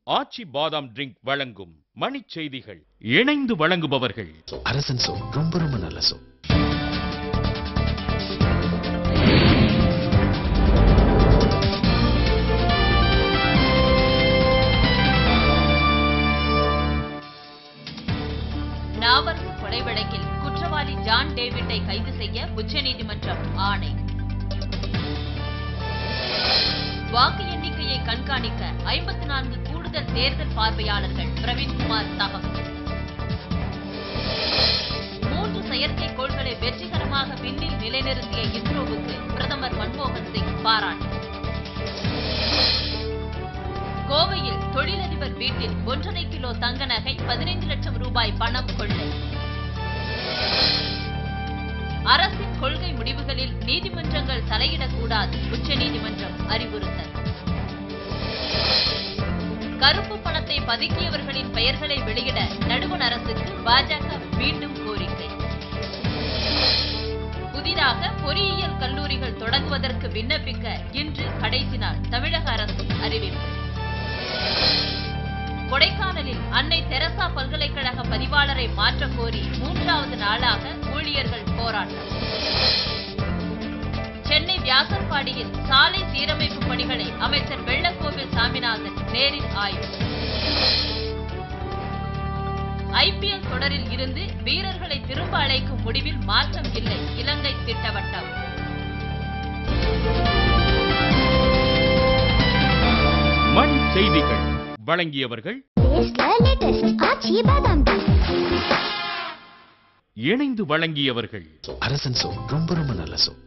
ஆச்சி பாதாம் ட்ரிங்க் வழங்கும் மணிச் செய்திகள். இணைந்து வழங்குபவர்கள் அரசன் சோப். ரொம்ப ரொம்ப நல்ல சோப். நாவரசு கொலை வழக்கில் குற்றவாளி ஜான் டேவிட்டை கைது செய்ய உச்சநீதிமன்றம் ஆணை. வாக்கு எண்ணிக்கையை கண்காணிக்க 54 கூடுதல் தேர்தல் பார்வையாளர்கள் பிரவீன்குமார் தகவல். 3 செயற்கைக்கோள்களை வெற்றிகரமாக விண்ணில் நிலைநிறுத்திய இஸ்ரோவுக்கு பிரதமர் மன்மோகன் சிங் பாராட்டு. கோவையில் தொழிலதிபர் வீட்டில் 1.5 கிலோ தங்க நகை 15 லட்சம் ரூபாய் பணம் கொள்ளை. அரசின் கொள்கை முடிவுகளில் நீதிமன்றங்கள் தலையிடக்கூடாது, உச்சநீதிமன்றம் அறிவுறுத்தல். கருப்பு பணத்தை பதுக்கியவர்களின் பெயர்களை வெளியிட நடுவண் அரசுக்கு பாஜக மீண்டும் கோரிக்கை. புதிதாக பொறியியல் கல்லூரிகள் தொடங்குவதற்கு விண்ணப்பிக்க இன்று கடைசி நாள், தமிழக அரசு அறிவிப்பு. கொடைக்கானலில் அன்னை தெரசா பல்கலைக்கழக பதிவாளரை மாற்றக் கோரி 3வது நாளாக ஊழியர்கள் போராட்டம். சென்னை வியாசர்பாடியில் சாலை சீரமைப்பு பணிகளை அமைச்சர் வெள்ளக்கோவில் சாமிநாதன் நேரில் ஆய்வு. IPL தொடரில் இருந்து வீரர்களை திரும்ப அழைக்கும் முடிவில் மாற்றம் இல்லை, இலங்கை திட்டவட்டம். மணிச் செய்திகள் வழங்கியவர்கள் இணைந்து வழங்கியவர்கள் அரசன் சோப். ரொம்ப ரொம்ப நல்ல சோப்.